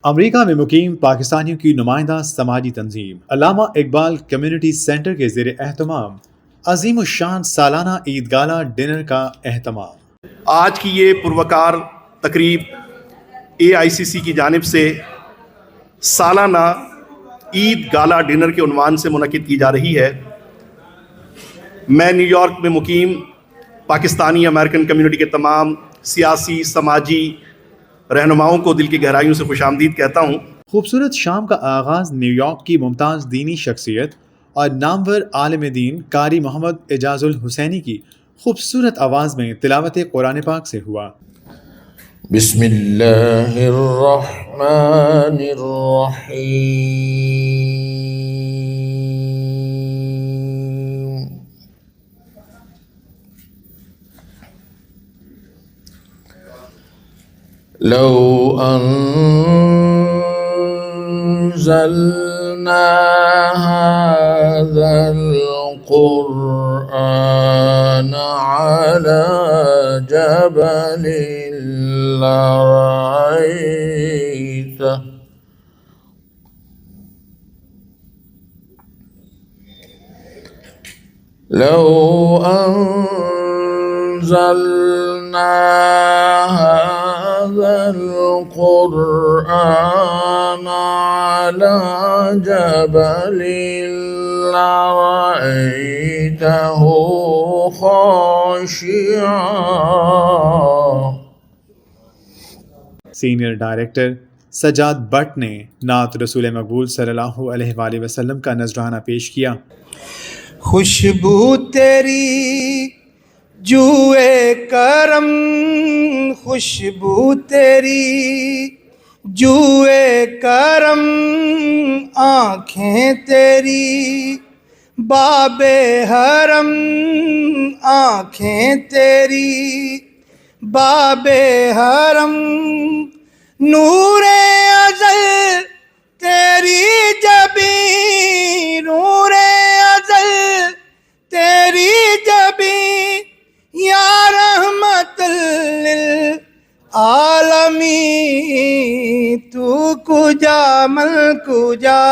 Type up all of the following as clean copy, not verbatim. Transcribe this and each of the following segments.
America में मुकीम पाकिस्तानियों की नुमाइंदा समाजी तंजीम अल्लामा इकबाल कम्युनिटी सेंटर के ज़ेर एहतमाम अजीम शान सालाना ईद गाला डिनर का एहतमाम। आज की ये पुरवकार तकरीब AICC की जानिब से सालाना ईद गाला डिनर के उन्वान से मुनक़िद की जा रही है। मैं न्यूयॉर्क में मुकीम पाकिस्तानी अमेरिकन कम्युनिटी के तमाम सियासी समाजी रहनुमाओं को दिल की गहराइयों से खुशामदीद कहता हूँ। खूबसूरत शाम का आगाज़ न्यूयॉर्क की मुमताज़ दीनी शख्सियत और नामवर आलिम दीन कारी मोहम्मद एजाजुल हुसैनी की खूबसूरत आवाज़ में तिलावत कुरान पाक से हुआ। बिस्मिल्लाहिर्रहमानिर्रहीम। लौ अंज़लना हाज़ल क़ुरआन अला जबलिन लरअयतह लौ अंज़लना हाज़ल क़ुरआन अला जबलिन लरअयतहु ख़ाशिअन। सीनियर डायरेक्टर सजाद भट्ट ने नात रसूल मकबूल सल्लल्लाहु अलैहि वसल्लम का नजराना पेश किया। खुशबू तेरी जुए करम, खुशबू तेरी जुए करम, आँखें तेरी बाबे हरम, आँखें तेरी बाबे हरम, नूरे अज़ल तेरी जबी, नूरे अज़ल तेरी जबी, या रहमतुल लिल आलमी, तू कुजा मल कुजा,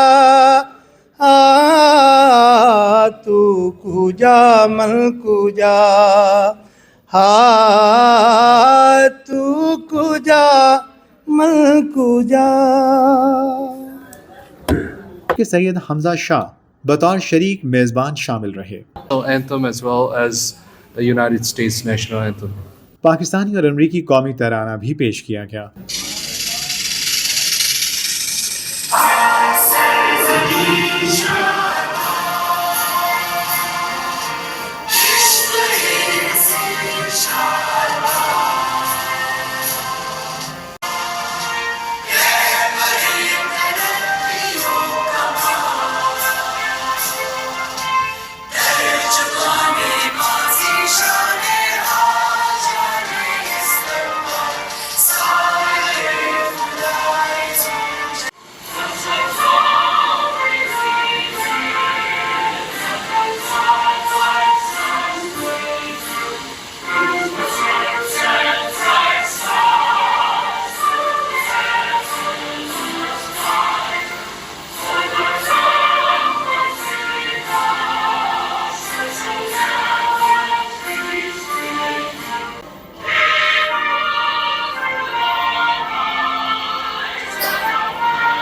तू कुजा मल कुजा, तू कुजा मल कुजा। कि सैयद हमजा शाह बतौर शरीक मेज़बान शामिल रहे। Anthem as well as the United States national anthem. Pakistani और अमरीकी कौमी तराना भी पेश किया गया।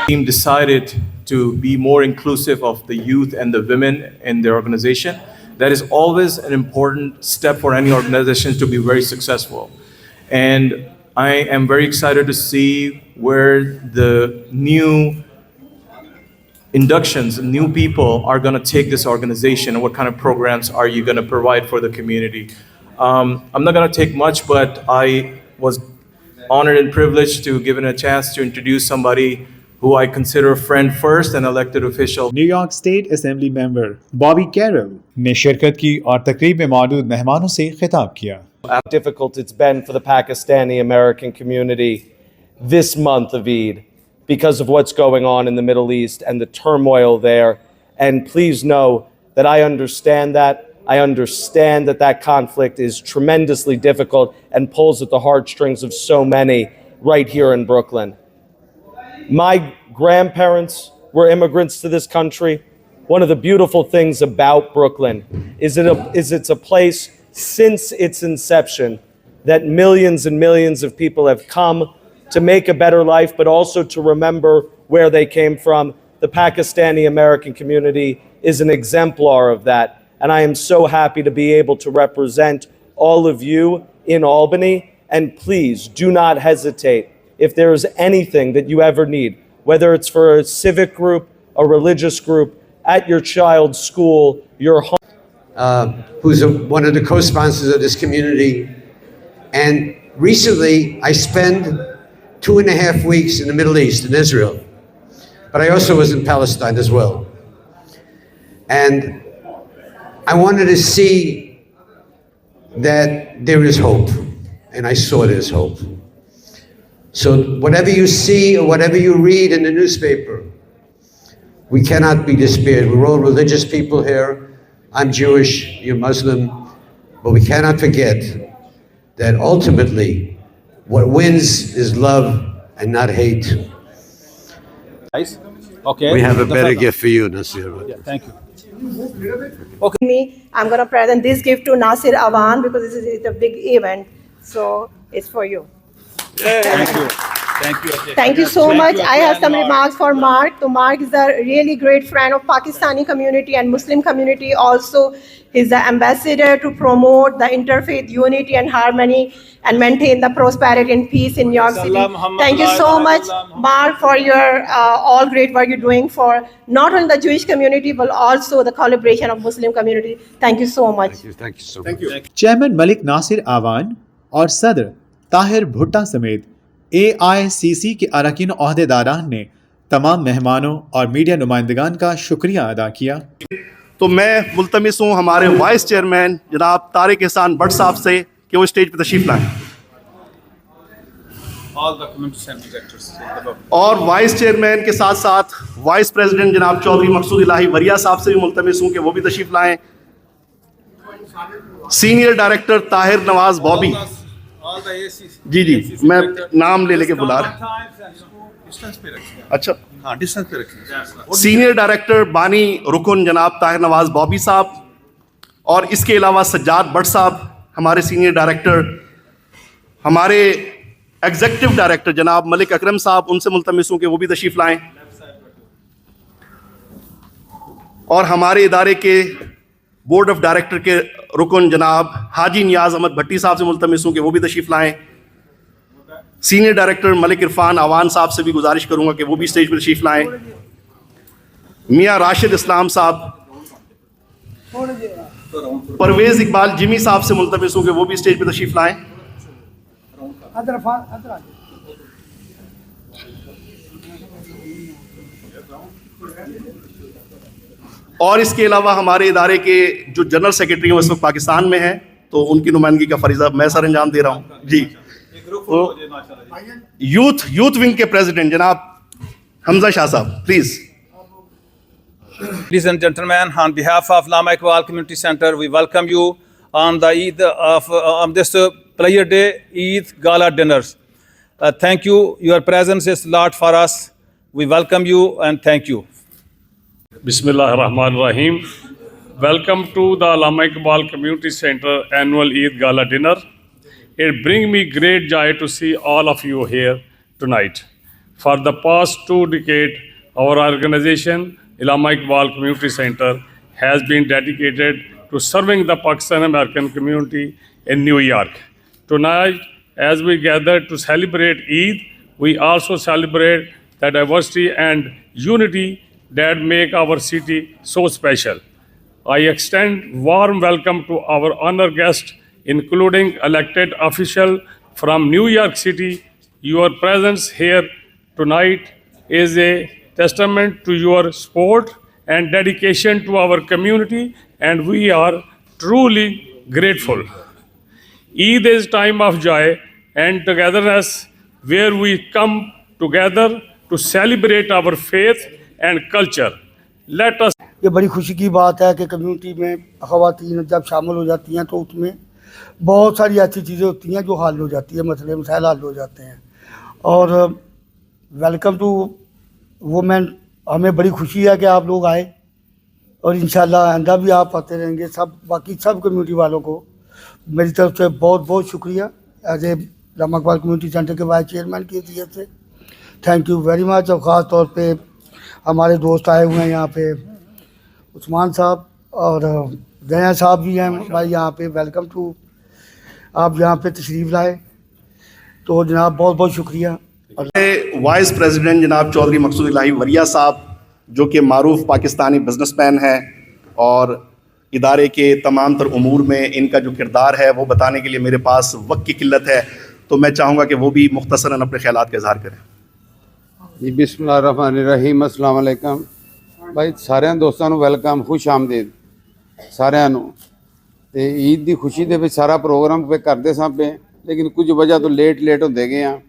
Team decided to be more inclusive of the youth and the women in their organization. That is always an important step for any organization to be very successful. And I am very excited to see where the new inductions, new people are going to take this organization and what kind of programs are you going to provide for the community. I'm not going to take much, but I was honored and privileged to given a chance to introduce somebody who I consider a friend first and elected official. New York state assembly member Bobby Carroll ने शिरकत की और तकरीब में मौजूद मेहमानों से खिताब किया। How difficult it's been for the Pakistani American community this month of Eid because of what's going on in the Middle East and the turmoil there. And please know that I understand that. I understand that that conflict is tremendously difficult and pulls at the heartstrings of so many right here in Brooklyn. My grandparents were immigrants to this country. One of the beautiful things about Brooklyn is it's a place since its inception that millions and millions of people have come to make a better life, but also to remember where they came from. The Pakistani American community is an exemplar of that. And I am so happy to be able to represent all of you in Albany. And please do not hesitate. If there is anything that you ever need, whether it's for a civic group, a religious group, at your child's school, your home. Who's one of the co-sponsors of this community. And recently, I spent 2.5 weeks in the Middle East, in Israel. But I also was in Palestine as well. And I wanted to see that there is hope. And I saw there's hope. So whatever you see or whatever you read in the newspaper, we cannot be despaired. We're all religious people here. I'm Jewish, you're Muslim. But we cannot forget that ultimately what wins is love and not hate. Nice. Okay. We have a better gift for you, Nasir. Yeah, thank you. I'm going to present this gift to Nasir Awan because this is a big event. So it's for you. Thank you. Thank you. Thank you so Thank much. you, I have some Mark. remarks for Mark. So Mark is a really great friend of Pakistani community and Muslim community. Also, he's the ambassador to promote the interfaith unity and harmony and maintain the prosperity and peace in New York City. Thank you so much, Mark, for your all great work you're doing for not only the Jewish community, but also the collaboration of Muslim community. Thank you so much. Thank you so much. Chairman Malik Nasir Awan और सदर ताहिर भुट्टा समेत AICC के अरकान ओहदेदारान ने तमाम मेहमानों और मीडिया नुमाइंदगान का शुक्रिया अदा किया। तो मैं मुल्तमिस हूँ हमारे वाइस चेयरमैन जनाब तारिक एहसान भट्ट साहब से कि वो स्टेज पर तशरीफ लाएं। और वाइस चेयरमैन के साथ साथ वाइस प्रेसिडेंट जनाब चौधरी मकसूद इलाही वरिया साहब से भी मुल्तमिस हूँ कि वो भी तशरीफ लाएं। सीनियर डायरेक्टर ताहिर नवाज बॉबी, जी मैं नाम ले लेके बुला रहा। अच्छा हाँ, डिस्टेंस पे रखिए। सीनियर डायरेक्टर बानी रुकन जनाब ताहिर नवाज बॉबी साहब, और इसके अलावा सज्जाद भट्ट साहब हमारे सीनियर डायरेक्टर, हमारे एग्जीक्यूटिव डायरेक्टर जनाब मलिक अकरम साहब, उनसे मुल्तमिस हूँ कि वो भी तशरीफ लाएं। और हमारे इदारे के बोर्ड ऑफ डायरेक्टर के रुकन जनाब हाजी नियाज अहमद भट्टी साहब से मुल्तमिस हूँ कि वो भी तशरीफ लाएं। सीनियर डायरेक्टर मलिक इरफान आवान साहब से भी गुजारिश करूंगा कि वो भी स्टेज पर तशरीफ लाएं। मियाँ राशिद इस्लाम साहब, परवेज इकबाल जिमी साहब से मुल्तमिस हूँ कि वो भी स्टेज पर तशरीफ लाएं। और इसके अलावा हमारे इदारे के जो जनरल सेक्रेटरी हैं वो इस वक्त पाकिस्तान में हैं, तो उनकी नुमाइंदगी का फरीज़ा मैं सर अंजाम दे रहा हूँ। जी यूथ विंग के प्रेसिडेंट जनाब हमजा शाह साहब, please. Ladies and gentlemen, on behalf of Allama Iqbal Community Center, we welcome you on the Eid of on this prayer day, Eid Gala dinners. Thank you. Your presence is a lot for us. We welcome you and thank you. Bismillahir Rahmanir Rahim. Welcome to the Allama Iqbal Community Center annual Eid Gala dinner. It brings me great joy to see all of you here tonight. For the past 2 decades, our organization, Allama Iqbal Community Center, has been dedicated to serving the Pakistan American community in New York. Tonight, as we gather to celebrate Eid, we also celebrate the diversity and unity that make our city so special. I extend warm welcome to our honored guests, including elected officials from New York City. Your presence here tonight is a testament to your support and dedication to our community, and we are truly grateful. Eid is time of joy and togetherness where we come together to celebrate our faith and culture. Let us ये बड़ी खुशी की बात है कि community में ख़वातीन जब शामिल हो जाती हैं तो उसमें बहुत सारी ऐसी चीज़ें होती हैं जो हल हो जाती है, मसले मसाइल हल हो जाते हैं। और वेलकम टू वो मैं हमें बड़ी खुशी है कि आप लोग आए और इंशाल्लाह आइंदा भी आप आते रहेंगे। सब बाकी सब कम्युनिटी वालों को मेरी तरफ से बहुत बहुत शुक्रिया as a Allama Iqbal community centre के वाइस चेयरमैन की हैसियत से। Thank you very much. और ख़ास तौर पे हमारे दोस्त आए हुए हैं यहाँ पे, उस्मान साहब और दया साहब भी हैं भाई यहाँ पे। वेलकम टू, आप यहाँ पे तशरीफ़ लाए तो जनाब बहुत बहुत शुक्रिया। वाइस प्रेसिडेंट जनाब चौधरी मकसूद इलाही वरिया साहब, जो कि मारूफ पाकिस्तानी बिजनेसमैन हैं और इदारे के तमाम तर उमूर में इनका जो किरदार है वो बताने के लिए मेरे पास वक्त की किल्लत है, तो मैं चाहूँगा कि वो भी मुख्तसरन अपने ख्यालात का इजहार करें। जी बिस्मिल्लाहिर्रहमानिर्रहीम, अस्सलाम वालेकुम भाई, सारे दोस्तों को वेलकम, खुश आमदीद साਰਿਆਂ ਨੂੰ। ਤੇ ਈਦ ਦੀ ਖੁਸ਼ੀ ਦੇ ਵਿੱਚ ਸਾਰਾ ਪ੍ਰੋਗਰਾਮ पे ਕਰਦੇ ਸਾਂ ਪਏ, लेकिन कुछ वजह तो लेट ਹੁੰਦੇ ਗਏ ਆ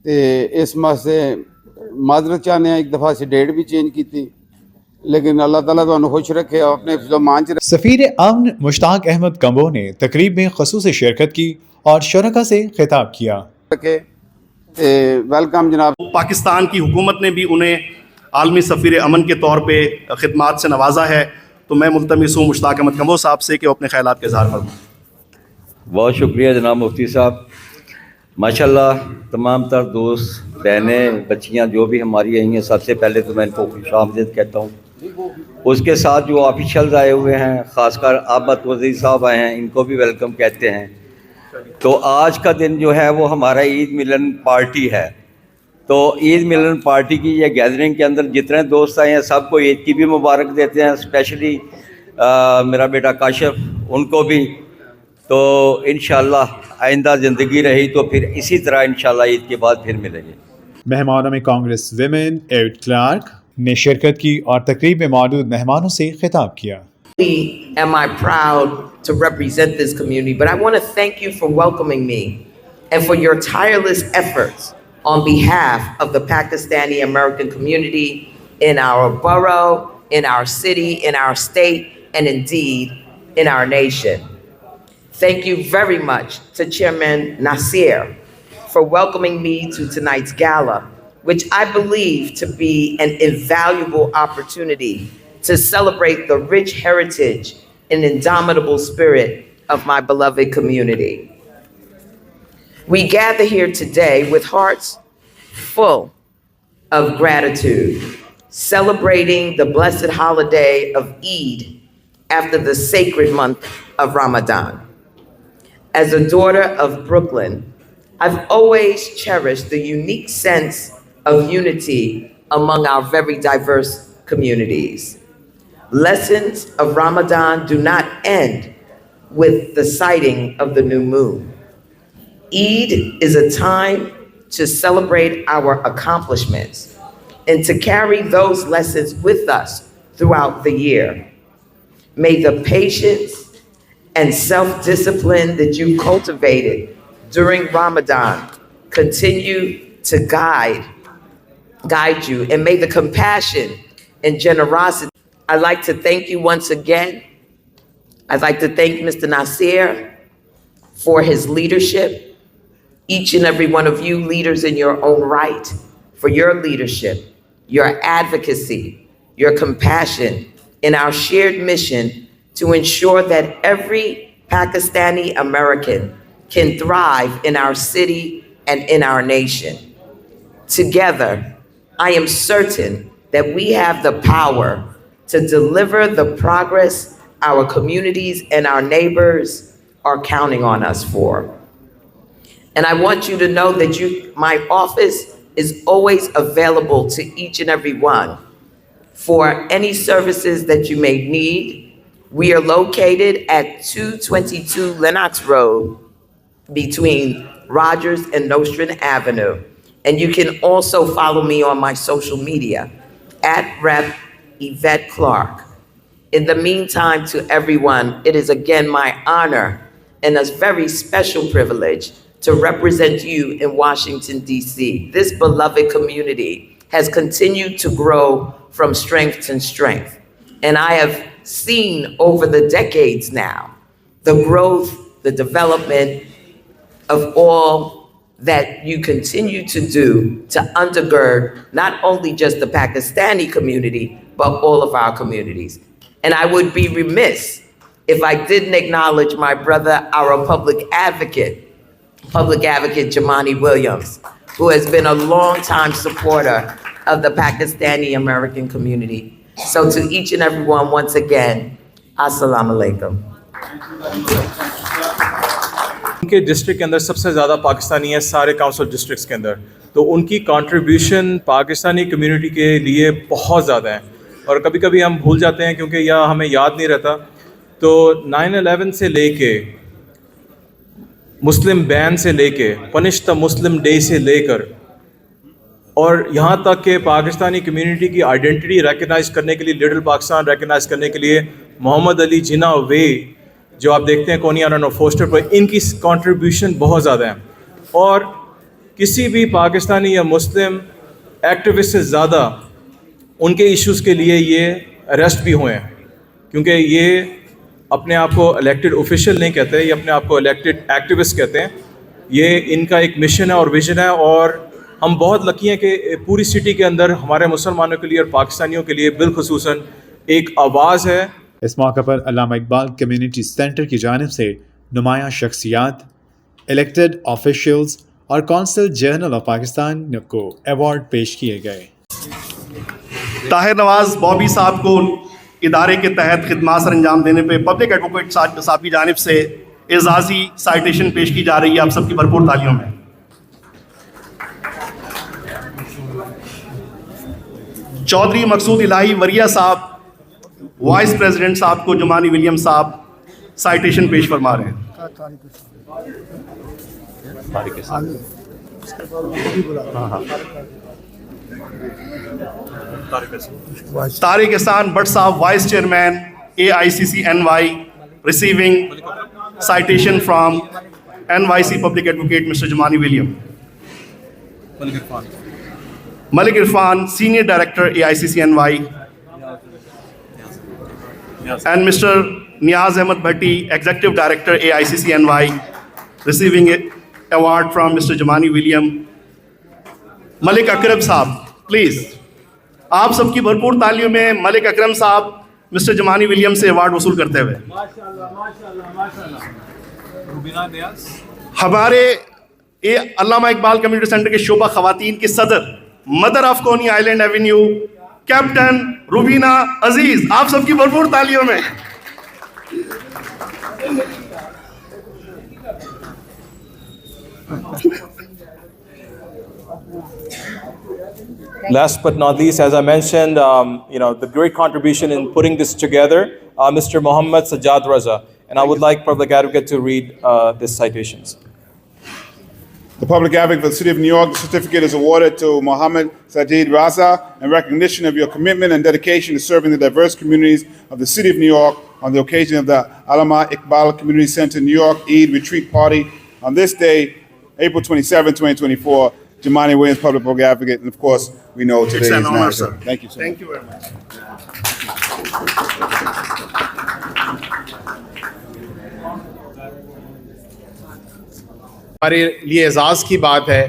ਤੇ ਇਸ ਵਾਸਤੇ माजरत चाहते हैं। एक दफ़ा से डेट भी चेंज की थी, लेकिन अल्लाह ताला तुहानू खुश रखे और अपने हिफ्ज़-ओ-मान च रखे। सफ़ीर अमन मुश्ताक अहमद कम्बो ने तकरीब में ख़ुसूसी शिरकत की और शुरका से खिताब किया। वेलकम जनाब। पाकिस्तान की हुकूमत ने भी उन्हें आलमी सफ़ीर अमन के तौर पे खिदमात से नवाजा है, तो मैं मुल्तमिस हूँ मुश्ताक अहमद कम्बो साहब से कि वो अपने ख्यालात का इजहार फरमाएं। बहुत शुक्रिया जनाब मुफ्ती साहब। माशाल्लाह तमाम तर दोस्त बहनें बच्चियां जो भी हमारी आई हैं, सबसे पहले तो मैं इनको खुशामदीद कहता हूँ। उसके साथ जो ऑफिशल्स आए हुए हैं, ख़ासकर आबद वज़ीर साहब आए हैं, इनको भी वेलकम कहते हैं। तो आज का दिन जो है वो हमारा ईद मिलन पार्टी है। तो ईद मिलन पार्टी की ये गैदरिंग के अंदर जितने दोस्त आए हैं सबको ईद की भी मुबारक देते हैं, स्पेशली मेरा बेटा काशिफ, उनको भी। तो इंशाल्लाह आइंदा ज़िंदगी रही तो फिर इसी तरह इंशाल्लाह ईद के बाद फिर मिलेंगे। मेहमानों में कांग्रेस विमेन एड क्लार्क ने शिरकत की और तकरीब में मौजूद मेहमानों से खिताब किया। Am I proud to represent this community, but I want to thank you for welcoming me and for your tireless efforts on behalf of the Pakistani American community in our borough, in our city, in our state, and indeed in our nation. Thank you very much to Chairman Nasir for welcoming me to tonight's gala, which I believe to be an invaluable opportunity to celebrate the rich heritage and indomitable spirit of my beloved community. We gather here today with hearts full of gratitude, celebrating the blessed holiday of Eid after the sacred month of Ramadan. As a daughter of Brooklyn, I've always cherished the unique sense of unity among our very diverse communities. Lessons of Ramadan do not end with the sighting of the new moon. Eid is a time to celebrate our accomplishments and to carry those lessons with us throughout the year. May the patience and self-discipline that you cultivated during Ramadan continue to guide you, and may the compassion and generosity. I'd like to thank you once again. I'd like to thank Mr. Nasir for his leadership. Each and every one of you leaders in your own right, for your leadership, your advocacy, your compassion, and our shared mission to ensure that every Pakistani American can thrive in our city and in our nation. Together, I am certain that we have the power to deliver the progress our communities and our neighbors are counting on us for. And I want you to know that my office is always available to each and every one for any services that you may need. We are located at 222 Lenox Road between Rogers and Nostrand Avenue. And you can also follow me on my social media at Rep. Yvette Clark. In the meantime, to everyone, it is again my honor and a very special privilege to represent you in Washington, D.C. This beloved community has continued to grow from strength to strength. And I have seen over the decades now the growth, the development of all that you continue to do to undergird not only just the Pakistani community, but all of our communities. And I would be remiss if I didn't acknowledge my brother, our public advocate Jamani Williams, who has been a longtime supporter of the Pakistani American community. So to each and every one, once again, Assalamu alaikum. उनके district के अंदर सबसे ज़्यादा पाकिस्तानी है सारे council districts के अंदर, तो उनकी कंट्रीब्यूशन पाकिस्तानी कम्युनिटी के लिए बहुत ज़्यादा है और कभी कभी हम भूल जाते हैं क्योंकि यह हमें याद नहीं रहता। तो 9/11 से लेके मुस्लिम बैन से लेके पनिश द मुस्लिम डे से लेकर और यहाँ तक कि पाकिस्तानी कम्युनिटी की आइडेंटिटी रिकग्नाइज करने के लिए, लिटिल पाकिस्तान रिकग्नाइज करने के लिए मोहम्मद अली जिन्ना वे जो आप देखते हैं कोनिया रन फोस्टर पर, इनकी कंट्रीब्यूशन बहुत ज़्यादा है और किसी भी पाकिस्तानी या मुस्लिम एक्टिविस्ट से ज़्यादा उनके इश्यूज़ के लिए ये अरेस्ट भी हुए हैं, क्योंकि ये अपने आप को इलेक्टेड ऑफिशियल नहीं कहते, ये अपने आप को इलेक्टेड एक्टिविस्ट कहते हैं। ये इनका एक मिशन है और विजन है और हम बहुत लकी हैं कि पूरी सिटी के अंदर हमारे मुसलमानों के लिए और पाकिस्तानियों के लिए बिलखुसूसन एक आवाज़ है। इस मौके पर अल्लामा इकबाल कम्युनिटी सेंटर की जानिब से नुमायां शख्सियात, इलेक्टेड ऑफिशियल्स और कौंसल जनरल ऑफ पाकिस्तान को अवार्ड पेश किए गए। ताहिर नवाज बॉबी साहब को इदारे के तहत खिदमात सर अंजाम देने पे पब्लिक एडवोकेट साहब की जानिब से एजाज़ी साइटेशन पेश की जा रही है। आप सबकी भरपूर तालियों में। चौधरी मकसूद इलाही वरिया साहब वाइस प्रेसिडेंट साहब को जुमानी विलियम साहब साइटेशन पेश फरमा रहे हैं। तारिक एहसान भट्ट साहब vice chairman AICC NY receiving citation from NYC Public Advocate Mr. Jumani William. Malik Irfan, Senior Director AICC NY, and Mr. Niaz Ahmed Bhatti, Executive Director AICC NY, receiving an award from Mr. Jumani William. Malik Akram साहब, please, आप सबकी भरपूर तालियों में मलिक अकरम साहब mister जमानी William से award वसूल करते हुए। हमारे अल्लामा इकबाल कम्युनिटी सेंटर के शोबा खवातीन के सदर, मदर ऑफ कोनी आइलैंड एवेन्यू, कैप्टन रुबीना अजीज, आप सबकी भरपूर तालियों में। Last but not least, as I mentioned, the great contribution in putting this together, Mr. Muhammad Sajjad Raza. And I would like Public Advocate to read these citations. The Public Advocate for the City of New York, the certificate is awarded to Muhammad Sajjad Raza in recognition of your commitment and dedication to serving the diverse communities of the City of New York on the occasion of the Allama Iqbal Community Center New York Eid Retreat Party on this day, April 27, 2024. Jumani Williams, Public Advocate, and of course, we know today It's an is honor, national. sir. Thank you, sir. Thank you very much. हमारे लिए एजाज़ की बात है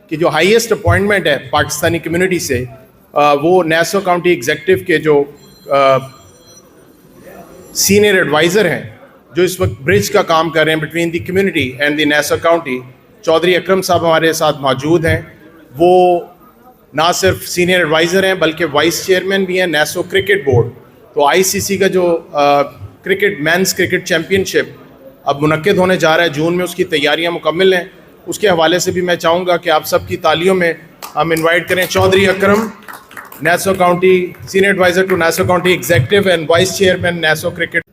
कि जो highest appointment है Pakistani community से, वो नेसो काउंटी एग्जेक्टिव के जो सीनियर एडवाइज़र हैं, जो इस वक्त ब्रिज का काम कर रहे हैं between the community and the Nassau county, Chaudhry Akram साहब हमारे साथ मौजूद हैं। वो ना सिर्फ सीनियर एडवाइज़र हैं बल्कि वाइस चेयरमैन भी हैं नेसो क्रिकेट बोर्ड। तो ICC का जो क्रिकेट मेंस क्रिकेट चैम्पियनशिप अब मुनक्किद होने जा रहा है जून में, उसकी तैयारियां मुकम्मल हैं। उसके हवाले से भी मैं चाहूँगा कि आप सबकी तालियों में हम इनवाइट करें Chaudhry Akram, Nassau county senior adviser to Nassau county executive and vice chairman Nassau cricket.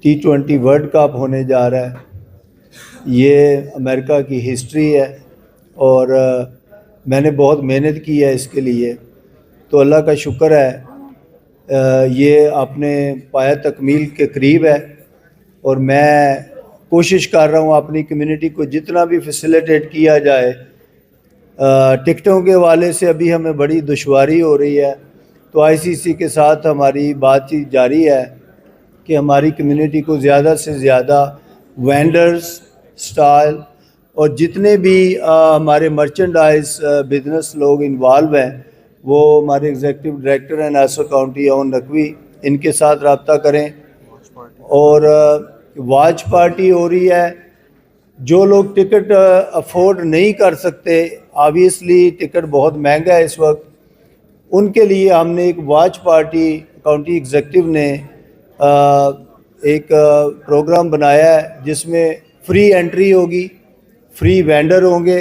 T20 world cup होने जा रहा है, ये अमेरिका की हिस्ट्री है और मैंने बहुत मेहनत की है इसके लिए, तो अल्लाह का शुक्र है ये अपने पाया तकमील के करीब है और मैं कोशिश कर रहा हूँ अपनी कम्युनिटी को जितना भी फैसिलिटेट किया जाए। टिकटों के हवाले से अभी हमें बड़ी दुश्वारी हो रही है, तो ICC के साथ हमारी बातचीत जारी है कि हमारी कम्युनिटी को ज़्यादा से ज़्यादा वेंडर्स, स्टॉल और जितने भी हमारे मर्चेंडाइज बिजनेस लोग इन्वॉल्व हैं वो हमारे एग्जीक्यूटिव डायरेक्टर हैं नासिर काउंटी और नकवी, इनके साथ रब्ता करें। और वॉच पार्टी हो रही है, जो लोग टिकट अफोर्ड नहीं कर सकते, ऑब्वियसली टिकट बहुत महंगा है इस वक्त, उनके लिए हमने एक वॉच पार्टी काउंटी एग्जीक्यूटिव ने एक प्रोग्राम बनाया है जिसमें फ्री एंट्री होगी, फ्री वेंडर होंगे,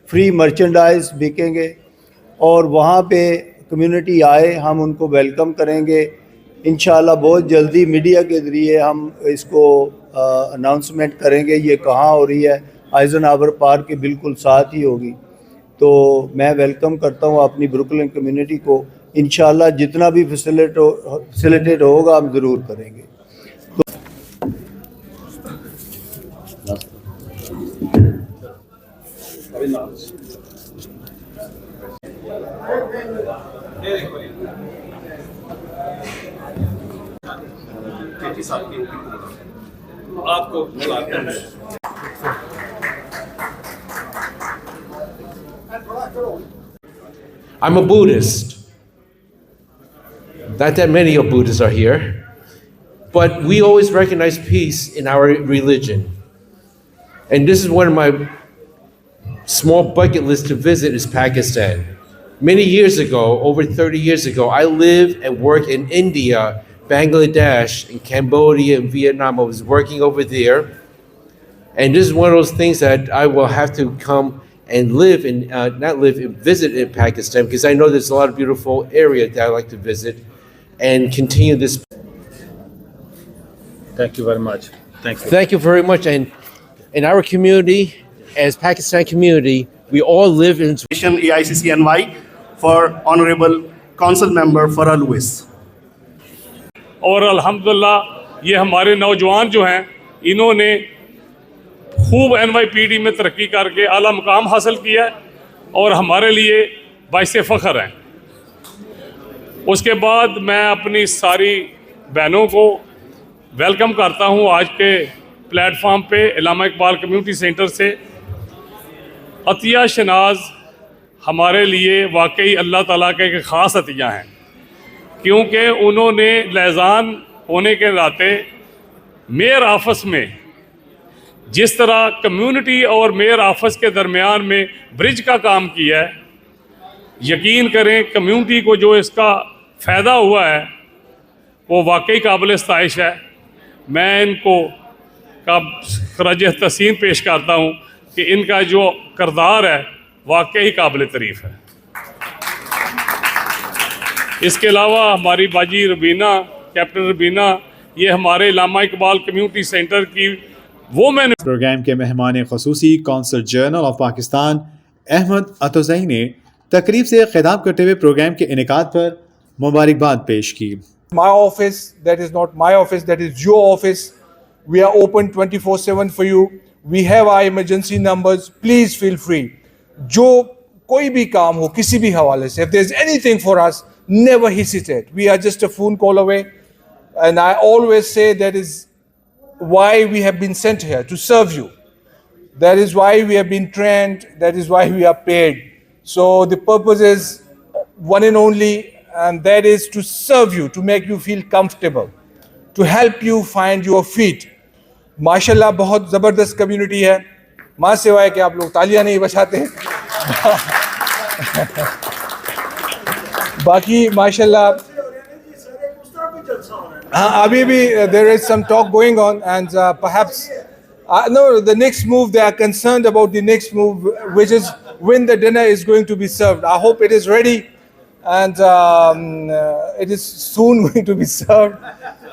फ्री मर्चेंडाइज बिकेंगे और वहाँ पे कम्युनिटी आए, हम उनको वेलकम करेंगे। इंशाल्लाह बहुत जल्दी मीडिया के ज़रिए हम इसको अनाउंसमेंट करेंगे। ये कहाँ हो रही है, आइजनहावर पार्क के बिल्कुल साथ ही होगी। तो मैं वेलकम करता हूँ अपनी ब्रुकलिन कम्युनिटी को। इंशाल्लाह जितना भी फैसिलिटेट होगा हम ज़रूर करेंगे। आपको I'm a Buddhist. Not that many of Buddhists are here, but we always recognize peace in our religion. And this is one of my small bucket lists to visit is Pakistan. Many years ago, over 30 years ago, I lived and worked in India, Bangladesh, and Cambodia, and Vietnam. I was working over there. And this is one of those things that I will have to come and live in, visit in Pakistan, because I know there's a lot of beautiful areas that I like to visit and continue this. Thank you very much. Thank you. Thank you very much. And in our community, as Pakistan community, we all live in AICC-NY for Honorable Council Member Farah Lewis. और अल्हम्दुलिल्लाह ये हमारे नौजवान जो हैं इन्होंने खूब NYPD में तरक्की करके आला मुकाम हासिल किया है और हमारे लिए बाइसे फ़ख्र हैं। उसके बाद मैं अपनी सारी बहनों को वेलकम करता हूँ आज के प्लेटफॉर्म पे अल्लामा इकबाल कम्युनिटी सेंटर से। अतिया शनाज हमारे लिए वाकई अल्लाह ताला के एक ख़ास अतिया हैं, क्योंकि उन्होंने लहज़ान होने के नाते मेयर ऑफिस में जिस तरह कम्युनिटी और मेयर ऑफिस के दरमियान में ब्रिज का काम किया है, यकीन करें कम्युनिटी को जो इसका फ़ायदा हुआ है वो वाकई काबिल इस्ताइश है। मैं इनको का खराज तहसीन पेश करता हूँ कि इनका जो किरदार है वाकई काबिल तारीफ़ है। इसके अलावा हमारी बाजी रबीना, कैप्टन रबीना, ये हमारे अल्लामा इकबाल कम्युनिटी सेंटर की वोमेन। प्रोग्राम के मेहमान खसूसी consul general of Pakistan Ahmed Atozai ने तकरीब से खिताब करते हुए प्रोग्राम के इनेकाद पर मुबारकबाद पेश की। My office, that is not my office, that is your office. We are open 24/7 for you. We have our emergency numbers. Please feel free. जो कोई भी काम हो किसी भी हवाले से, if there is anything for us, never hesitate. We are just a phone call away. And I always say that is why we have been sent here, to serve you. That is why we have been trained. That is why we are paid. So the purpose is one and only, and that is to serve you, to make you feel comfortable, to help you find your feet. माशाल्लाह बहुत ज़बरदस्त community है, माँ सिवाय कि आप लोग तालियां नहीं बजाते बाकी माशाल्लाह हाँ अभी भी there is some talk going on, and perhaps no, the next move, they are concerned about the next move, which is when the dinner is going to be served. I hope it is ready, and it is soon going to be served.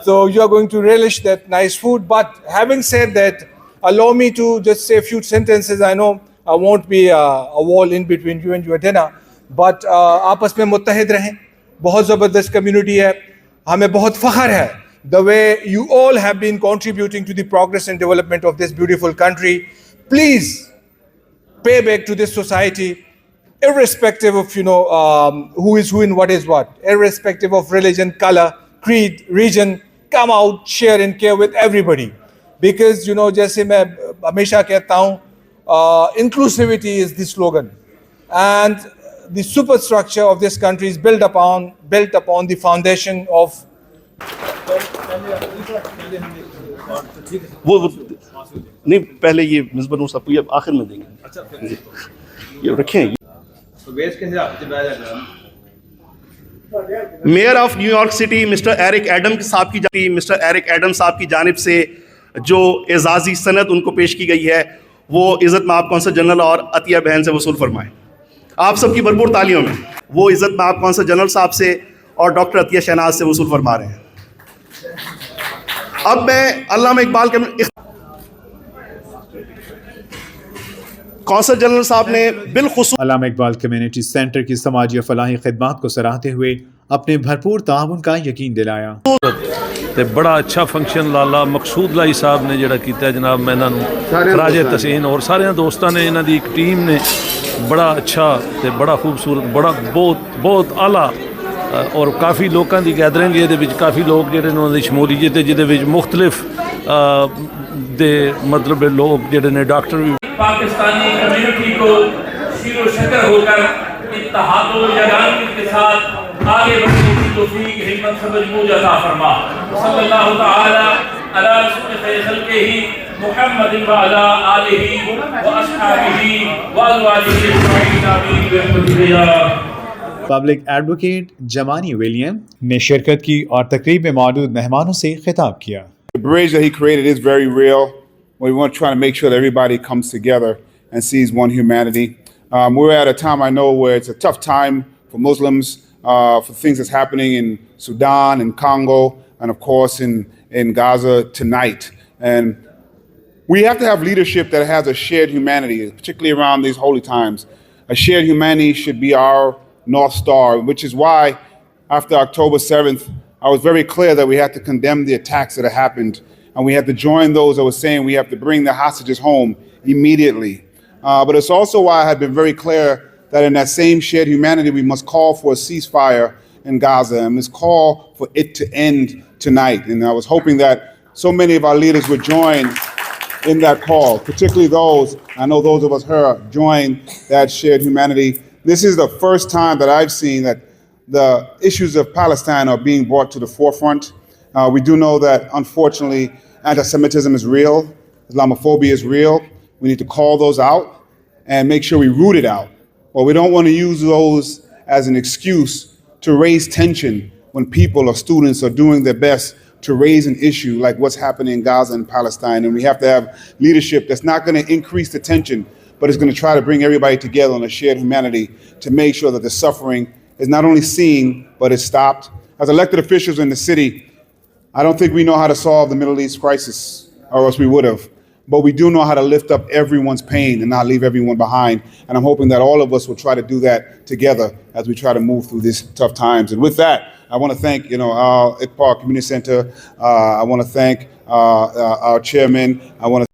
So you are going to relish that nice food. But having said that, allow me to just say a few sentences. I know I won't be a wall in between you and your dinner, but आपस में मुत्तहिद रहें। बहुत ज़बरदस्त community है, हमें बहुत फ़ख्र है the way you all have been contributing to the progress and development of this beautiful country. Please pay back to this society, irrespective of who is who and what is what, irrespective of religion, color, creed, region. Come out, share and care with everybody, because जैसे मैं हमेशा कहता हूँ inclusivity is the slogan. And the superstructure of this country is built upon the foundation of वो नहीं पहले ये मिसबा सबको ये आखिर में देंगे ये रखें mayor of New York city mister Eric Adam साहब की जानिब से जो एजाजी सनद उनको पेश की गई है वो इज़्ज़त माब कौंसल जनरल और अतिया बहन से वसूल फरमाएं। आप सबकी भरपूर तालियों में वो इज़्ज़त माब कौंसल जनरल साहब से और डॉक्टर अतिया शहनाज से वसूल फरमा रहे हैं। अब मैं अल्लामा इकबाल के कौंसल जनरल साहब ने बिलखुसूस अल्लामा इकबाल कम्युनिटी सेंटर की समाजी और फलाही खिदमात को सराहते हुए अपने भरपूर ताउन का यकीन दिलाया। ते बड़ा अच्छा फंक्शन लाला मकसूद लाई साहब ने जड़ा कीता जनाब मैं खराजे तहसीन और सारे दोस्तों ने इन्हां दी एक टीम ने बड़ा अच्छा ते बड़ा खूबसूरत बड़ा बहुत आला और काफ़ी लोगों की गैदरिंग ये काफ़ी लोग जो उन्होंने शमूलीयत जिहदे मुख्तलिफ दे मतलब लोग जोड़े ने डॉक्टर भी पाकिस्तानी कम्युनिटी को शीरो शकर होकर इत्तेहाद और यगानियत के साथ आगे बढ़ने की तौफीक हिम्मत समझ अता फरमा। सल्लल्लाहु तआला अला रसूल खैर के ही मुहम्मद व अला आलिही व अस्हाबिही व अज़वाजिही अजमईन आमीन बिरहमतिक या पब्लिक एडवोकेट जमानी विलियम ने शिरकत की और तकरीब में मौजूद मेहमानों से खिताब किया। The bridge that he created is very real. We want to try to make sure that everybody comes together and sees one humanity. We're at a time, I know, where it's a tough time for Muslims, for things that's happening in Sudan and Congo, and of course in Gaza tonight. And we have to have leadership that has a shared humanity, particularly around these holy times. A shared humanity should be our North Star, which is why after October 7th, I was very clear that we had to condemn the attacks that had happened, and we had to join those that were saying we have to bring the hostages home immediately. But it's also why I had been very clear that in that same shared humanity, we must call for a ceasefire in Gaza and must call for it to end tonight. And I was hoping that so many of our leaders would join in that call, particularly those, I know those of us here, join that shared humanity. This is the first time that I've seen that the issues of Palestine are being brought to the forefront. We do know that, unfortunately, anti-Semitism is real, Islamophobia is real. We need to call those out and make sure we root it out. But we don't want to use those as an excuse to raise tension when people or students are doing their best to raise an issue like what's happening in Gaza and Palestine. And we have to have leadership that's not going to increase the tension, but is going to try to bring everybody together on a shared humanity to make sure that the suffering is not only seen, but is stopped. As elected officials in the city, I don't think we know how to solve the Middle East crisis, or else we would have. But we do know how to lift up everyone's pain and not leave everyone behind. And I'm hoping that all of us will try to do that together as we try to move through these tough times. And with that, I want to thank, our Iqbal Community Center. I want to thank our chairman. I want to